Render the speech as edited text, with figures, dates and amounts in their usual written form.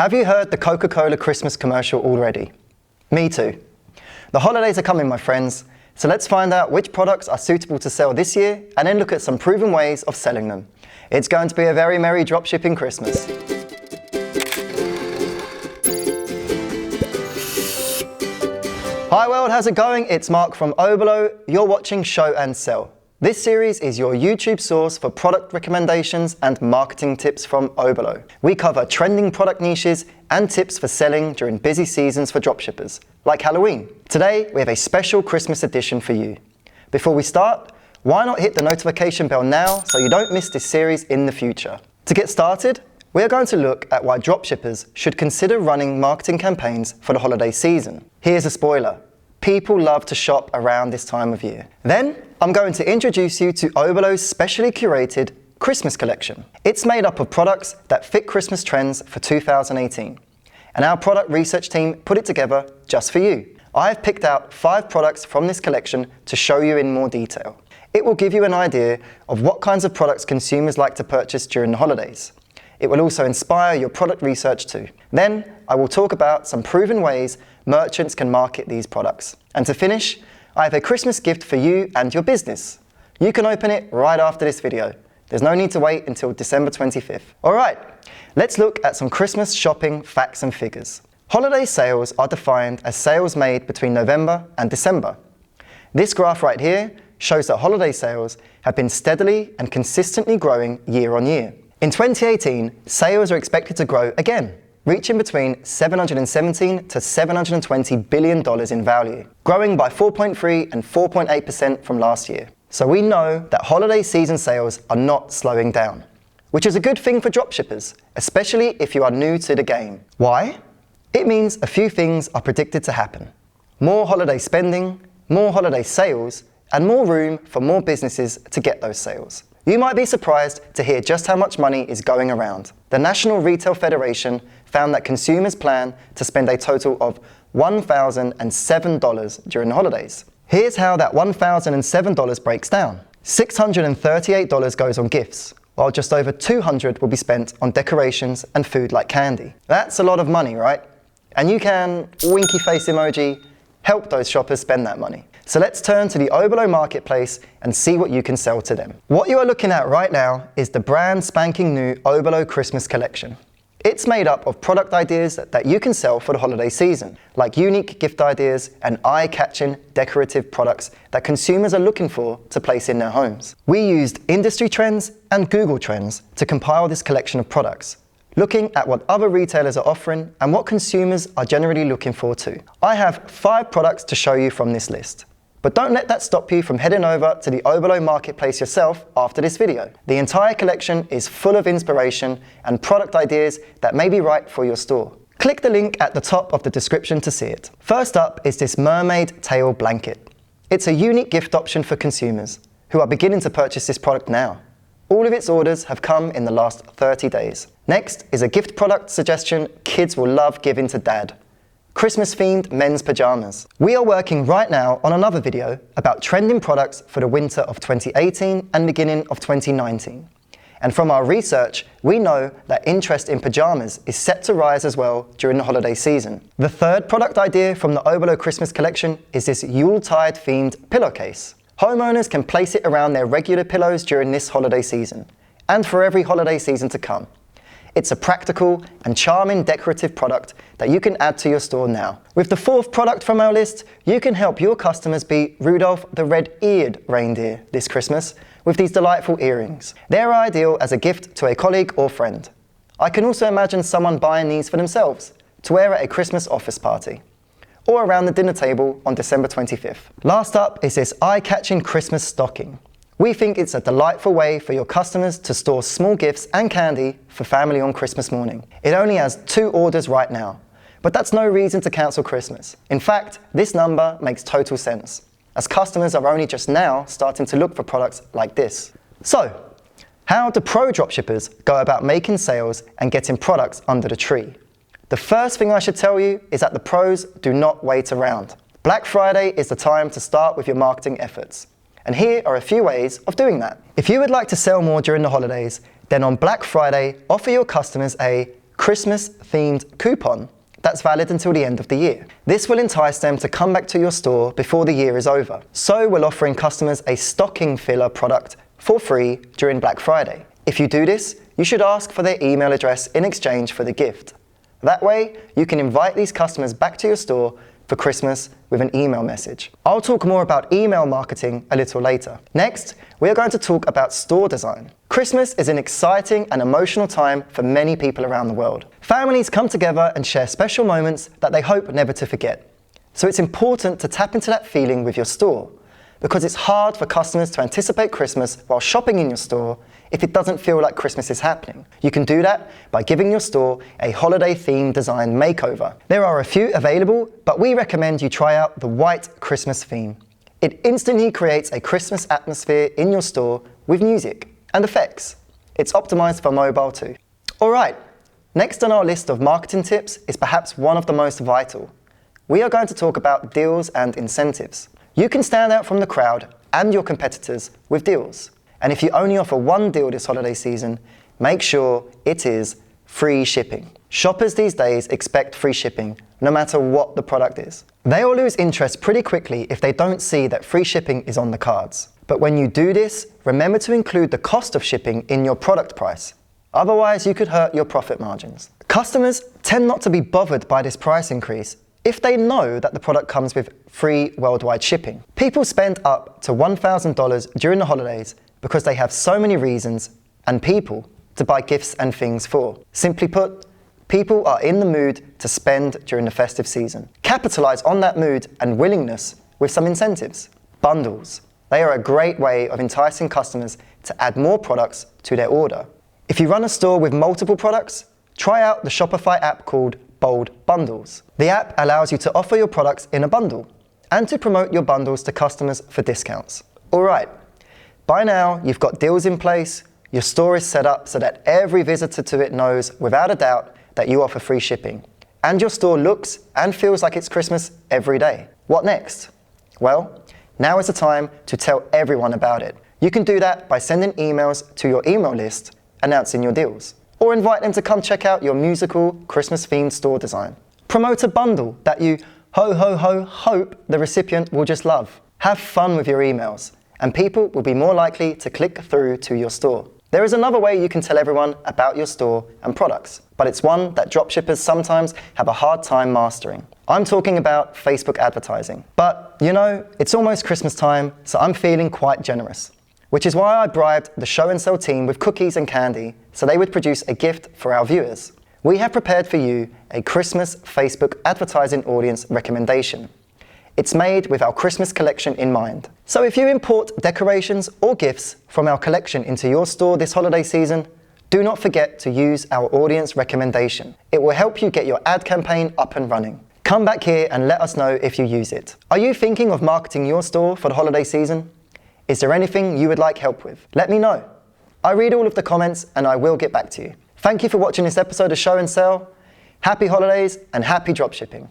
Have you heard the Coca-Cola Christmas commercial already? Me too. The holidays are coming, my friends, so let's find out which products are suitable to sell this year and then look at some proven ways of selling them. It's going to be a very merry dropshipping Christmas. Hi world, how's it going? It's Mark from Oberlo. You're watching Show and Sell. This series is your YouTube source for product recommendations and marketing tips from Oberlo. We cover trending product niches and tips for selling during busy seasons for dropshippers, like Halloween. Today, we have a special Christmas edition for you. Before we start, why not hit the notification bell now so you don't miss this series in the future? To get started, we are going to look at why dropshippers should consider running marketing campaigns for the holiday season. Here's a spoiler. People love to shop around this time of year. Then, I'm going to introduce you to Oberlo's specially curated Christmas collection. It's made up of products that fit Christmas trends for 2018. And our product research team put it together just for you. I've picked out 5 products from this collection to show you in more detail. It will give you an idea of what kinds of products consumers like to purchase during the holidays. It will also inspire your product research too. Then, I will talk about some proven ways merchants can market these products. And to finish, I have a Christmas gift for you and your business. You can open it right after this video. There's no need to wait until December 25th. All right, let's look at some Christmas shopping facts and figures. Holiday sales are defined as sales made between November and December. This graph right here shows that holiday sales have been steadily and consistently growing year on year. In 2018, sales are expected to grow again, reaching between $717 to $720 billion in value, growing by 4.3 and 4.8% from last year. So we know that holiday season sales are not slowing down, which is a good thing for dropshippers, especially if you are new to the game. Why? It means a few things are predicted to happen. More holiday spending, more holiday sales, and more room for more businesses to get those sales. You might be surprised to hear just how much money is going around. The National Retail Federation found that consumers plan to spend a total of $1,007 during the holidays. Here's how that $1,007 breaks down. $638 goes on gifts, while just over $200 will be spent on decorations and food like candy. That's a lot of money, right? And you can, winky face emoji, help those shoppers spend that money. So let's turn to the Oberlo marketplace and see what you can sell to them. What you are looking at right now is the brand spanking new Oberlo Christmas collection. It's made up of product ideas that you can sell for the holiday season, like unique gift ideas and eye-catching decorative products that consumers are looking for to place in their homes. We used industry trends and Google Trends to compile this collection of products, looking at what other retailers are offering and what consumers are generally looking for too. I have 5 products to show you from this list. But don't let that stop you from heading over to the Oberlo marketplace yourself after this video. The entire collection is full of inspiration and product ideas that may be right for your store. Click the link at the top of the description to see it. First up is this mermaid tail blanket. It's a unique gift option for consumers who are beginning to purchase this product now. All of its orders have come in the last 30 days. Next is a gift product suggestion kids will love giving to dad. Christmas-themed men's pajamas. We are working right now on another video about trending products for the winter of 2018 and beginning of 2019. And from our research, we know that interest in pajamas is set to rise as well during the holiday season. The third product idea from the Oberlo Christmas collection is this Yuletide themed pillowcase. Homeowners can place it around their regular pillows during this holiday season, and for every holiday season to come. It's a practical and charming decorative product that you can add to your store now. With the 4th product from our list, you can help your customers be Rudolph the red-eared reindeer this Christmas with these delightful earrings. They're ideal as a gift to a colleague or friend. I can also imagine someone buying these for themselves to wear at a Christmas office party or around the dinner table on December 25th. Last up is this eye-catching Christmas stocking. We think it's a delightful way for your customers to store small gifts and candy for family on Christmas morning. It only has 2 orders right now, but that's no reason to cancel Christmas. In fact, this number makes total sense, as customers are only just now starting to look for products like this. So, how do pro dropshippers go about making sales and getting products under the tree? The first thing I should tell you is that the pros do not wait around. Black Friday is the time to start with your marketing efforts. And here are a few ways of doing that. If you would like to sell more during the holidays, then on Black Friday, offer your customers a Christmas-themed coupon that's valid until the end of the year. This will entice them to come back to your store before the year is over. So we're offering customers a stocking filler product for free during Black Friday. If you do this, you should ask for their email address in exchange for the gift. That way, you can invite these customers back to your store for Christmas with an email message. I'll talk more about email marketing a little later. Next, we are going to talk about store design. Christmas is an exciting and emotional time for many people around the world. Families come together and share special moments that they hope never to forget. So it's important to tap into that feeling with your store, because it's hard for customers to anticipate Christmas while shopping in your store if it doesn't feel like Christmas is happening. You can do that by giving your store a holiday-themed design makeover. There are a few available, but we recommend you try out the white Christmas theme. It instantly creates a Christmas atmosphere in your store with music and effects. It's optimized for mobile too. All right, next on our list of marketing tips is perhaps one of the most vital. We are going to talk about deals and incentives. You can stand out from the crowd and your competitors with deals. And if you only offer one deal this holiday season, make sure it is free shipping. Shoppers these days expect free shipping, no matter what the product is. They will lose interest pretty quickly if they don't see that free shipping is on the cards. But when you do this, remember to include the cost of shipping in your product price. Otherwise, you could hurt your profit margins. Customers tend not to be bothered by this price increase if they know that the product comes with free worldwide shipping. People spend up to $1,000 during the holidays because they have so many reasons and people to buy gifts and things for. Simply put, people are in the mood to spend during the festive season. Capitalize on that mood and willingness with some incentives. Bundles. They are a great way of enticing customers to add more products to their order. If you run a store with multiple products, try out the Shopify app called Bold Bundles. The app allows you to offer your products in a bundle and to promote your bundles to customers for discounts. All right, by now you've got deals in place, your store is set up so that every visitor to it knows without a doubt that you offer free shipping, and your store looks and feels like it's Christmas every day. What next? Well, now is the time to tell everyone about it. You can do that by sending emails to your email list announcing your deals, or invite them to come check out your musical Christmas-themed store design. Promote a bundle that you hope the recipient will just love. Have fun with your emails, and people will be more likely to click through to your store. There is another way you can tell everyone about your store and products, but it's one that dropshippers sometimes have a hard time mastering. I'm talking about Facebook advertising. But, you know, it's almost Christmas time, so I'm feeling quite generous, which is why I bribed the Show and Sell team with cookies and candy so they would produce a gift for our viewers. We have prepared for you a Christmas Facebook advertising audience recommendation. It's made with our Christmas collection in mind. So if you import decorations or gifts from our collection into your store this holiday season, do not forget to use our audience recommendation. It will help you get your ad campaign up and running. Come back here and let us know if you use it. Are you thinking of marketing your store for the holiday season? Is there anything you would like help with? Let me know. I read all of the comments and I will get back to you. Thank you for watching this episode of Show and Sell. Happy holidays and happy dropshipping.